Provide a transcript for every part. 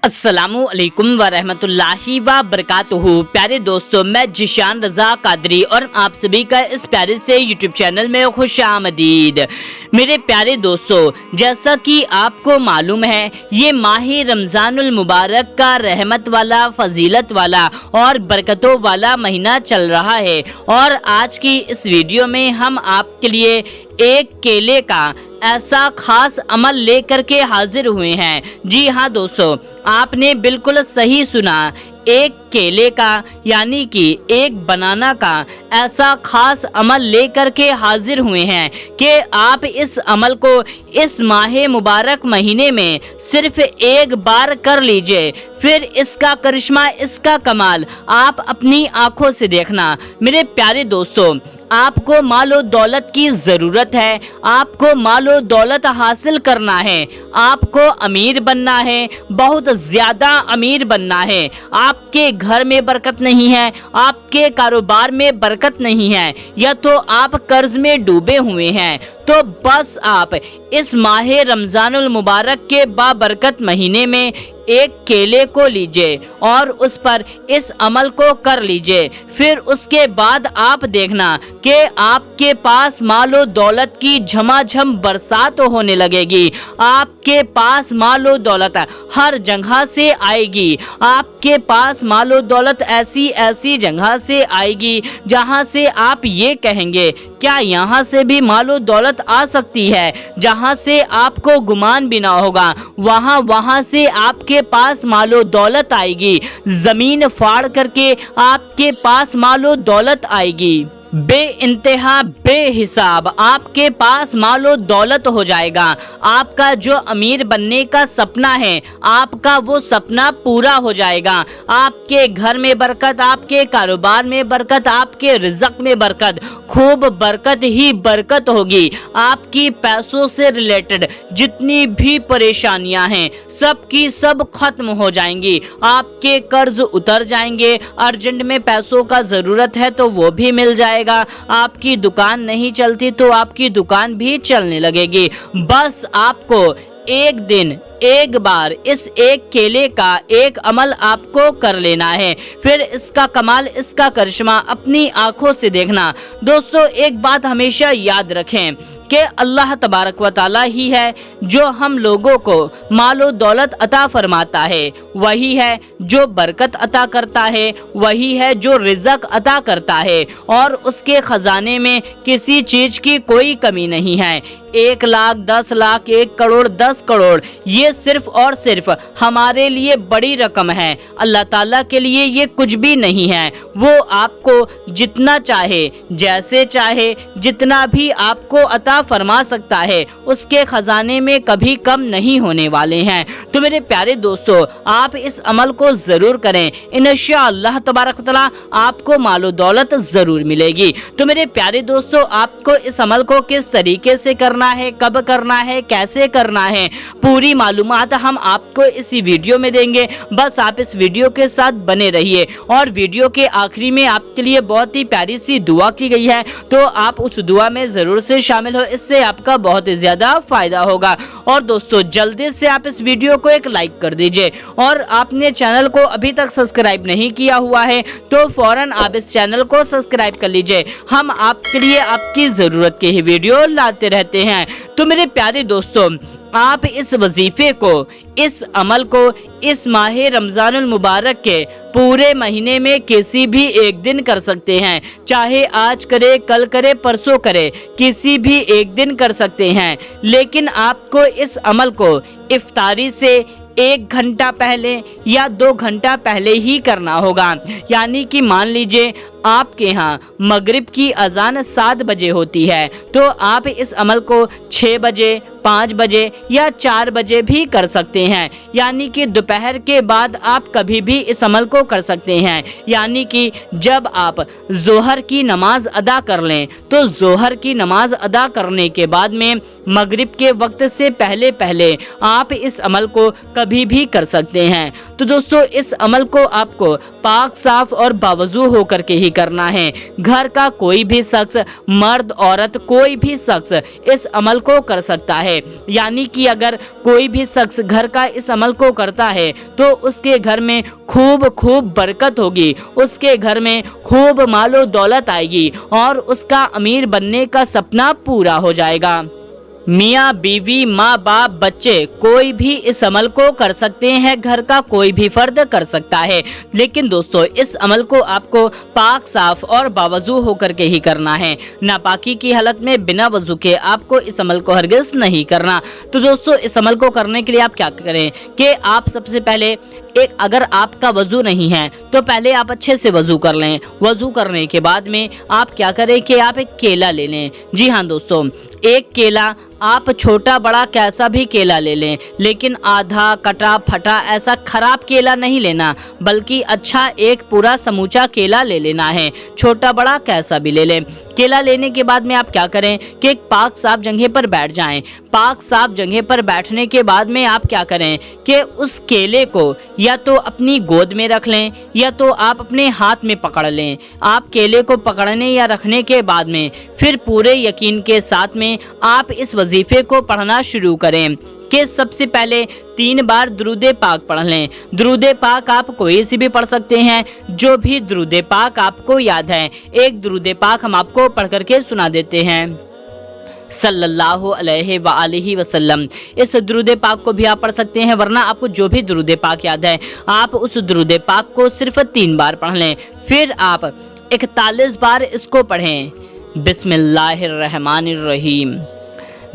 अस्सलामु अलैकुम वरहमतुल्लाहि वबरकातुहू। प्यारे दोस्तों, मैं जिशान रजा कादरी और आप सभी का इस प्यारे से यूट्यूब चैनल में खुश आमदीद। मेरे प्यारे दोस्तों, जैसा कि आपको मालूम है, ये माह रमज़ानुल मुबारक का रहमत वाला, फजीलत वाला और बरकतों वाला महीना चल रहा है। और आज की इस वीडियो में हम आपके लिए एक केले का ऐसा खास अमल लेकर के हाजिर हुए हैं। जी हाँ दोस्तों, आपने बिल्कुल सही सुना, एक केले का यानी कि एक बनाना का ऐसा खास अमल लेकर के हाजिर हुए हैं कि आप इस अमल को इस माह मुबारक महीने में सिर्फ एक बार कर लीजिए, फिर इसका करिश्मा, इसका कमाल आप अपनी आंखों से देखना। मेरे प्यारे दोस्तों, आपको मालो दौलत की ज़रूरत है, आपको मालो दौलत हासिल करना है, आपको अमीर बनना है, बहुत ज़्यादा अमीर बनना है। आपके घर में बरकत नहीं है, आपके कारोबार में बरकत नहीं है, या तो आप कर्ज में डूबे हुए हैं, तो बस आप इस माह रमज़ानुल मुबारक के बाबरकत महीने में एक केले को लीजिए और उस पर इस अमल को कर लीजिए। फिर उसके बाद आप देखना कि आपके पास मालो दौलत की झमाझम बरसात होने लगेगी। आपके पास मालो दौलत हर जगह से आएगी। आपके पास मालो दौलत ऐसी ऐसी जगह से आएगी जहां से आप ये कहेंगे, क्या यहाँ से भी मालो दौलत आ सकती है? जहां से आपको गुमान भी ना होगा, वहां से आपके पास मालो दौलत आएगी। जमीन फाड़ करके आपके पास मालो दौलत आएगी। बे इंतहा बेहिसाब आपके पास मालो दौलत हो जाएगा। आपका जो अमीर बनने का सपना है, आपका वो सपना पूरा हो जाएगा। आपके घर में बरकत, आपके कारोबार में बरकत, आपके रिज़्क़ में बरकत, खूब बरकत ही बरकत होगी। आपकी पैसों से रिलेटेड जितनी भी परेशानियां हैं, सब की सब खत्म हो जाएंगी। आपके कर्ज उतर जाएंगे, अर्जेंट में पैसों का जरूरत है तो वो भी मिल जाएगा। आपकी दुकान नहीं चलती तो आपकी दुकान भी चलने लगेगी। बस आपको एक दिन, एक बार इस एक केले का एक अमल आपको कर लेना है, फिर इसका कमाल, इसका करिश्मा अपनी आंखों से देखना। दोस्तों, एक बात हमेशा याद रखें कि अल्लाह तबारक व तआला ही है जो हम लोगों को मालो दौलत अता फरमाता है, वही है जो बरकत अता करता है, वही है जो रिज़्क़ अता करता है, और उसके खजाने में किसी चीज की कोई कमी नहीं है। 1 लाख, 10 लाख, 1 करोड़, 10 करोड़, ये सिर्फ और सिर्फ हमारे लिए बड़ी रकम है। अल्लाह ताला के लिए ये कुछ भी नहीं है। वो आपको जितना चाहे, जैसे चाहे, जितना भी आपको अता फरमा सकता है, उसके खजाने में कभी कम नहीं होने वाले हैं। तो मेरे प्यारे दोस्तों, आप इस अमल को जरूर करें, इंशाअल्लाह तबारक व तआला आपको मालो दौलत जरूर मिलेगी। तो मेरे प्यारे दोस्तों, आपको इस अमल को किस तरीके से करना है, कब करना है, कैसे करना है, पूरी मालूमात हम आपको इस वीडियो में देंगे। बस आप इस वीडियो के साथ बने रहिए। और वीडियो के आखिरी में आपके लिए बहुत ही प्यारी सी दुआ की गई है, तो आप उस दुआ में जरूर से शामिल हो, इससे आपका बहुत ही ज्यादा फायदा होगा। और दोस्तों, जल्दी से आप इस वीडियो को एक लाइक कर दीजिए, और आपने चैनल को अभी तक सब्सक्राइब नहीं किया हुआ है तो फौरन आप इस चैनल को सब्सक्राइब कर लीजिए। हम आपके लिए आपकी जरूरत के ही वीडियो लाते रहते हैं। तो मेरे प्यारे दोस्तों, आप इस वजीफे को, इस अमल को इस माह रमज़ानुल मुबारक के पूरे महीने में किसी भी एक दिन कर सकते हैं। चाहे आज करे, कल करे, परसों करे, किसी भी एक दिन कर सकते हैं। लेकिन आपको इस अमल को इफ्तारी से 1 घंटा पहले या 2 घंटा पहले ही करना होगा। यानी कि मान लीजिए आपके यहाँ मगरिब की अजान 7 बजे होती है, तो आप इस अमल को 6 बजे, 5 बजे या 4 बजे भी कर सकते हैं। यानी कि दोपहर के बाद आप कभी भी इस अमल को कर सकते हैं। यानी कि जब आप जोहर की नमाज अदा कर लें, तो जोहर की नमाज अदा करने के बाद में मगरिब के वक्त से पहले पहले आप इस अमल को कभी भी कर सकते हैं। तो दोस्तों, इस अमल को आपको पाक, साफ और बावजू होकर के ही करना है। घर का कोई भी शख्स, मर्द औरत कोई भी शख्स इस अमल को कर सकता है। यानी कि अगर कोई भी शख्स घर का इस अमल को करता है तो उसके घर में खूब खूब बरकत होगी, उसके घर में खूब मालो दौलत आएगी और उसका अमीर बनने का सपना पूरा हो जाएगा। मियाँ बीवी, माँ बाप, बच्चे कोई भी इस अमल को कर सकते हैं, घर का कोई भी फर्द कर सकता है। लेकिन दोस्तों इस अमल को आपको पाक, साफ और बावजू होकर के ही करना है। नापाकी की हालत में बिना वजू के आपको इस अमल को हरगिज नहीं करना। तो दोस्तों इस अमल को करने के लिए आप क्या करें कि आप सबसे पहले अगर आपका वजू नहीं है तो पहले आप अच्छे से वजू कर लें। वजू करने के बाद में आप क्या करें कि आप एक केला ले लें। जी हाँ दोस्तों, एक केला आप छोटा बड़ा कैसा भी केला ले लें, लेकिन आधा कटा फटा ऐसा खराब केला नहीं लेना, बल्कि अच्छा एक पूरा समूचा केला ले लेना है। छोटा बड़ा कैसा भी ले लें। केला लेने के बाद में आप क्या करें कि एक पाक साफ जगह पर बैठ जाएं। पाक साफ जगह पर बैठने के बाद में आप क्या करें कि उस केले को या तो अपनी गोद में रख लें या तो आप अपने हाथ में पकड़ लें। आप केले को पकड़ने या रखने के बाद में फिर पूरे यकीन के साथ में आप इस वजीफे को पढ़ना शुरू करें कि सबसे पहले 3 बार दुरूद पाक पढ़ लें। दुरूद पाक आप कोई सी भी पढ़ सकते हैं, जो भी दुरूद पाक आपको याद है। एक दुरूद पाक हम आपको पढ़ करके सुना देते हैं, सल्लल्लाहु अलैहि वसल्लम। इस दुरूद पाक को भी आप पढ़ सकते हैं, वरना आपको जो भी दुरूद पाक याद है आप उस दुरूद पाक को सिर्फ 3 बार पढ़ लें। फिर आप 41 बार इसको पढ़ें, बिस्मिल्लाहिर्रहमानिर्रहीम,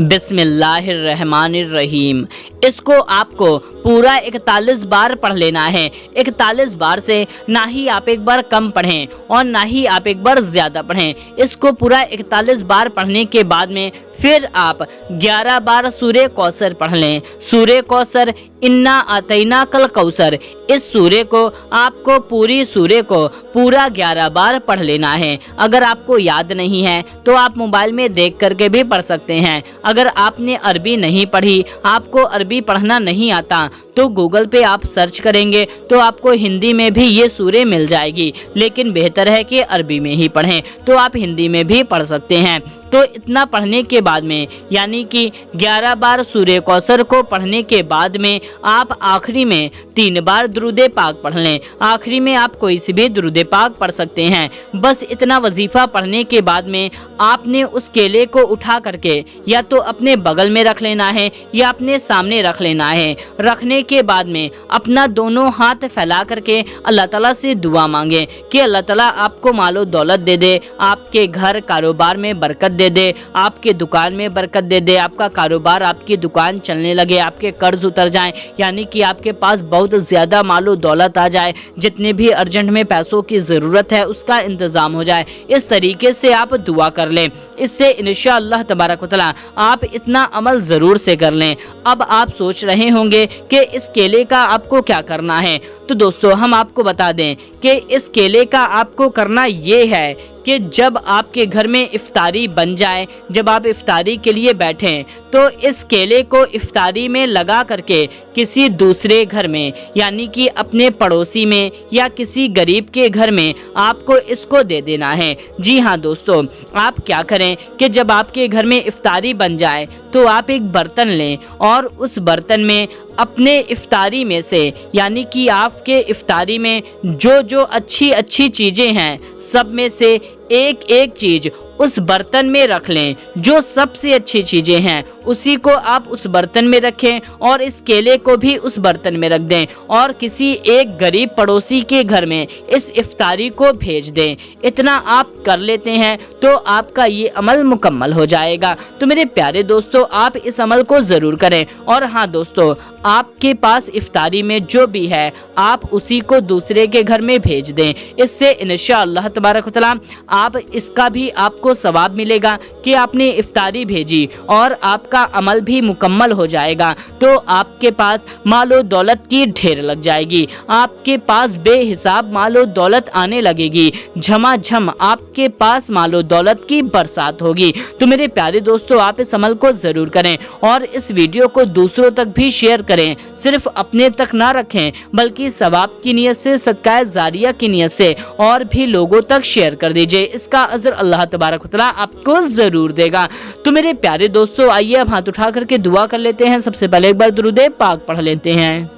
बिस्मिल्लाहिर्रहमानिर्रहीम। इसको आपको पूरा 41 बार पढ़ लेना है। 41 बार से ना ही आप एक बार कम पढ़ें और ना ही आप एक बार ज़्यादा पढ़ें। इसको पूरा 41 बार पढ़ने के बाद में फिर आप 11 बार सूरे कौसर पढ़ लें। सूरे कौसर, इन्ना आतैना कल कौसर, इस सूरे को आपको पूरी सूरे को पूरा 11 बार पढ़ लेना है। अगर आपको याद नहीं है तो आप मोबाइल में देख करके भी पढ़ सकते हैं। अगर आपने अरबी नहीं पढ़ी, आपको अरबी पढ़ना नहीं आता, तो गूगल पे आप सर्च करेंगे तो आपको हिंदी में भी ये सूरे मिल जाएगी, लेकिन बेहतर है कि अरबी में ही पढ़ें। तो आप हिंदी में भी पढ़ सकते हैं। तो इतना पढ़ने के बाद में यानी कि 11 बार सूरे कौसर को पढ़ने के बाद में आप आखिरी में 3 बार दुरूद पाक पढ़ लें। आखिरी में आप कोई सी भी दुरूद पाक पढ़ सकते हैं। बस इतना वजीफा पढ़ने के बाद में आपने उस केले को उठा करके या तो अपने बगल में रख लेना है या अपने सामने रख लेना है। रखने के बाद में अपना दोनों हाथ फैला करके अल्लाह ताला से दुआ मांगे कि अल्लाह ताला आपको मालो दौलत दे दे, आपके घर कारोबार में बरकत दे दे, आपके दुकान में बरकत दे दे, आपका कारोबार, आपकी दुकान चलने लगे, आपके कर्ज उतर जाएं, यानी कि आपके पास बहुत ज़्यादा मालो दौलत आ जाए, जितने भी अर्जेंट में पैसों की ज़रूरत है उसका इंतज़ाम हो जाए। इस तरीके से आप दुआ कर लें। इससे इंशाअल्लाह तबारक व तआला आप इतना अमल ज़रूर से कर लें। अब आप सोच रहे होंगे कि इस केले का आपको क्या करना है। तो दोस्तों हम आपको बता दें कि इस केले का आपको करना ये है कि जब आपके घर में इफ्तारी बन जाए, जब आप इफ्तारी के लिए बैठें, तो इस केले को इफ्तारी में लगा करके किसी दूसरे घर में यानी कि अपने पड़ोसी में या किसी गरीब के घर में आपको इसको दे देना है। जी हाँ दोस्तों, आप क्या करें कि जब आपके घर में इफ्तारी बन जाए तो आप एक बर्तन लें और उस बर्तन में अपने इफ्तारी में से यानी कि आपके इफ्तारी में जो जो अच्छी अच्छी चीज़ें हैं सब में से एक एक चीज़ उस बर्तन में रख लें। जो सबसे अच्छी चीज़ें हैं उसी को आप उस बर्तन में रखें और इस केले को भी उस बर्तन में रख दें और किसी एक गरीब पड़ोसी के घर में इस इफ्तारी को भेज दें। इतना आप कर लेते हैं तो आपका ये अमल मुकम्मल हो जाएगा। तो मेरे प्यारे दोस्तों आप इस अमल को ज़रूर करें। और हाँ दोस्तों, आपके पास इफ्तारी में जो भी है आप उसी को दूसरे के घर में भेज दें। इससे इंशाअल्लाह तबारक व तआला आप इसका भी आपको आपको सवाब मिलेगा कि आपने इफ्तारी भेजी और आपका अमल भी मुकम्मल हो जाएगा। तो आपके पास मालो दौलत की ढेर लग जाएगी, आपके पास बेहिसाब मालो दौलत आने लगेगी, झमाझम आपके पास मालो दौलत की बरसात होगी। तो मेरे प्यारे दोस्तों, आप इस अमल को जरूर करें और इस वीडियो को दूसरों तक भी शेयर करें। सिर्फ अपने तक ना रखें बल्कि सवाब की नियत से, सदका जारिया की नियत से और भी लोगों तक शेयर कर दीजिए। इसका अजर अल्लाह तबारक व तआला आपको जरूर देगा। तो मेरे प्यारे दोस्तों, आइए अब हाथ उठा करके दुआ कर लेते हैं। सबसे पहले एक बार दुरूद पाक पढ़ लेते हैं।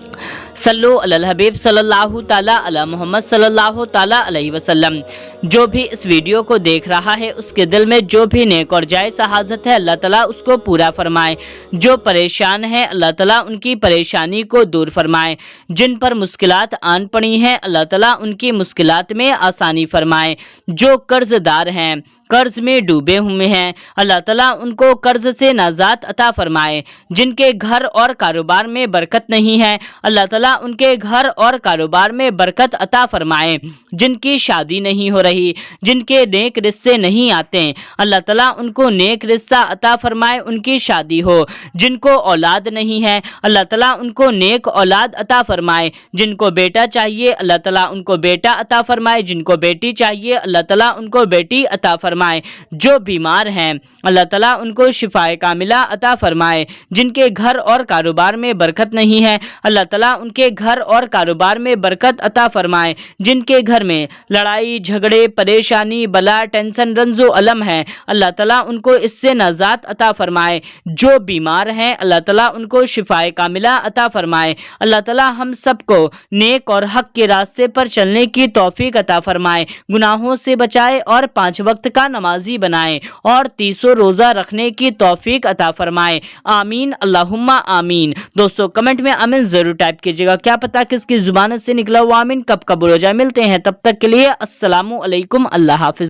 सल्लु अलल हबीब सल्लल्लाहु ताला अला मोहम्मद सल्लल्लाहु ताला अलैहि वसल्लम। जो भी इस वीडियो को देख रहा है उसके दिल में जो भी नेक और जायज़ हाजत है अल्लाह ताला उसको पूरा फरमाए। जो परेशान है अल्लाह ताला उनकी परेशानी को दूर फरमाए। जिन पर मुश्किलात आन पड़ी हैं अल्लाह ताला उनकी मुश्किलात में आसानी फरमाए। जो कर्जदार हैं, कर्ज में डूबे हुए हैं, अल्लाह ताला उनको कर्ज से नाजात अता फरमाए। जिनके घर और कारोबार में बरकत नहीं है अल्लाह ताला उनके घर और कारोबार में बरकत अता फरमाए। जिनकी शादी नहीं हो रही, जिनके नेक रिश्ते नहीं आते, अल्लाह ताला उनको नेक रिश्ता अता फरमाए, उनकी शादी हो। जिनको औलाद नहीं है अल्लाह ताला उनको नेक औलाद अता फरमाए। जिनको बेटा चाहिए अल्लाह ताला उनको बेटा अता फरमाए, जिनको बेटी चाहिए अल्लाह ताला उनको बेटी अता फरमाए। जो बीमार हैं अल्लाह ताला उनको शिफाए कामिला अता फरमाए। जिनके घर और कारोबार में बरकत नहीं है अल्लाह ताला उनके घर और कारोबार में बरकत अता फरमाए। जिनके घर में लड़ाई झगड़े परेशानी बला टेंशन रंजो अलम है अल्लाह ताला उनको इससे नजात अता फरमाए। जो बीमार हैं अल्लाह ताला उनको शिफाए कामिला अता फरमाए। अल्लाह ताला हम सबको नेक और हक के रास्ते पर चलने की तौफीक अता फरमाए, गुनाहों से बचाए और 5 वक्त का नमाजी बनाए और 30 रोजा रखने की तौफीक अता फरमाए। आमीन अल्लाहुम्मा आमीन। दोस्तों कमेंट में आमीन जरूर टाइप कीजिएगा, क्या पता किसकी जुबान से निकला हुआ आमीन कब कबूल हो जाए। मिलते हैं तब तक के लिए अस्सलामु अलैकुम, अल्लाह हाफिज।